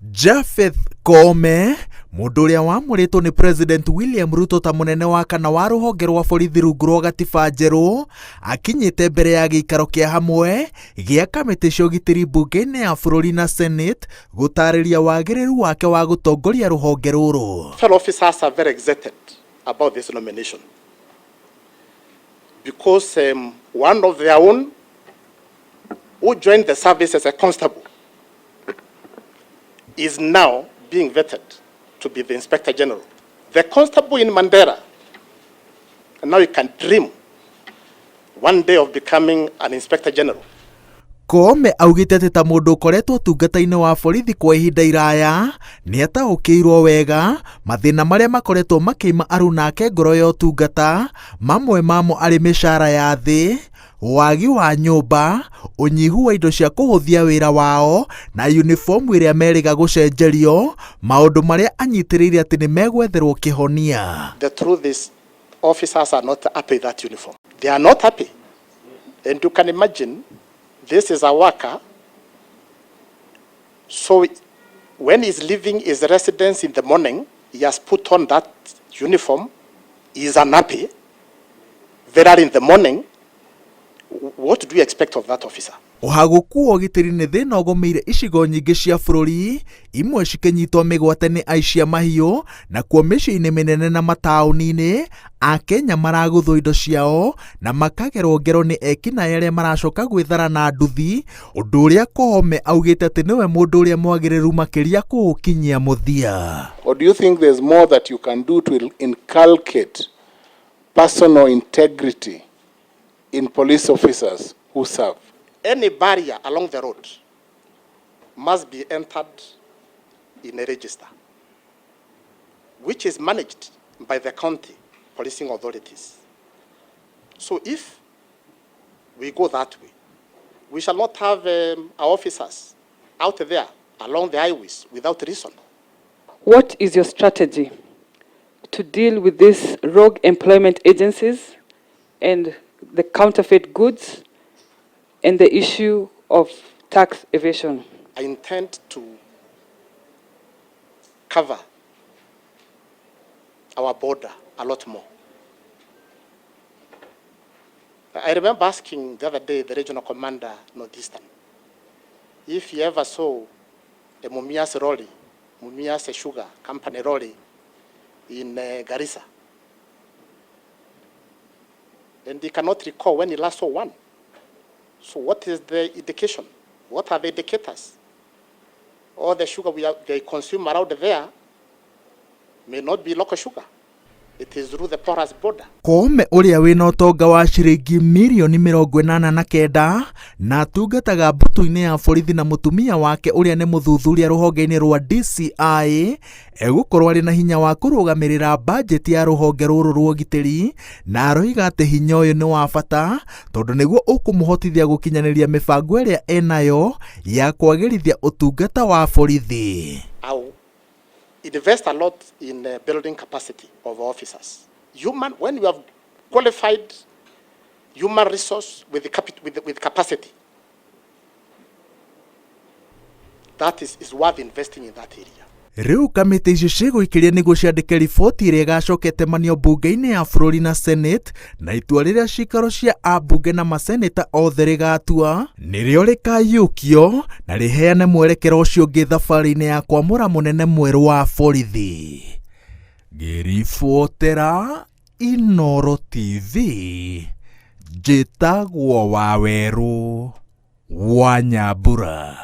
Japhet Koome, mundu uria wamuritwo ni President William Ruto ta munene wa kana wa ruhonge rwa borithi rungu rwa gatiba njeru, akinyite mbere ya giikaro kia hamwe gia kamiti cia ugitiri bunge-ini ya bururi na Senate gutariria wagiriru wake wa gutongoria ruhonge ruru. Fellow officers are very excited about this nomination because one of their own who joined the service as a constable is now being vetted to be the Inspector General. The constable in Mandera, and now you can dream one day of becoming an Inspector General. Koome augite ati ta mundu ukoretwo tungata-ini wa borithi kwa ihinda iraya ni ataũkĩirwo wega mathina maria makoretwo makiima aru nake ngoro ya ũtungata, mamwe mamo ari mishara ya thi, wagi wa nyumba, unyihu wa indo cia kuhuthia wira wao na uniform iria meriga gucenjerio, maundu maria anyitiriire ati ni megwetherwo kihonia. The truth is, officers are not happy with that uniform. They are not happy. And you can imagine, this is a worker, so when he's leaving his residence in the morning, he has put on that uniform, he is unhappy. Very early in the morning, what do you expect of that officer? Uhaguku ugitiri ni thina ugomeire icigo nyingi cia bururi, imwe cikinyitwo migwate ni aici a mahiu, na kuo micii-ini minene na mataũni-ini Akenya maraguthwo indo ciao na makagerwo ngero ni ekinaĩ aria maracoka gwĩthara na nduthi, undu uria Koome augite ati niwe mundu uria mwagiriru makiria kuukinyia muthia. Or do you think there's more that you can do to inculcate personal integrity in police officers who serve? Any barrier along the road must be entered in a register, which is managed by the county policing authorities. So if we go that way, we shall not have our officers out there along the highways without reason. What is your strategy to deal with these rogue employment agencies and the counterfeit goods and the issue of tax evasion? I intend to cover our border a lot more. I remember asking the other day the regional commander, Northeastern, if he ever saw a Mumias lorry, Mumias Sugar Company lorry in Garissa. And he cannot recall when he last saw one. So what is the indication? What are the indicators? All the sugar they consume around there may not be local sugar. It is through the porous border. Koome uria wina utonga wa ciringi mirioni 89 na atungataga mbutu-ini ya borithi na mutumia wake uria ni muthuthuria ruhonge-ini rwa DCI egukorwo ari na hinya wa kurugamirira budget ya ruhonge ruru rwa ugitiri, na aroiga ati hinya uyu ni wa bata tondu niguo ukumuhotithia gukinyaniria mibango iria enayo ya kwagirithia utungata wa borithi. Invest a lot in building capacity of officers. When you have qualified human resource with capacity, that is worth investing in that area. Riu kamiti icio ciguikiria niguo ciandike riboti iria igacokete manio bunge-ini ya bururi na Senate, na itua riria cikaro cia ambunge na maseneta othe rigatua nirio rikayukio na riheane mwerekero ucio ungi thabari-ini ya kwamura munene mweru wa borithi. Ngiribotera Inooro TV, njitagwo Waweru wa Nyambura.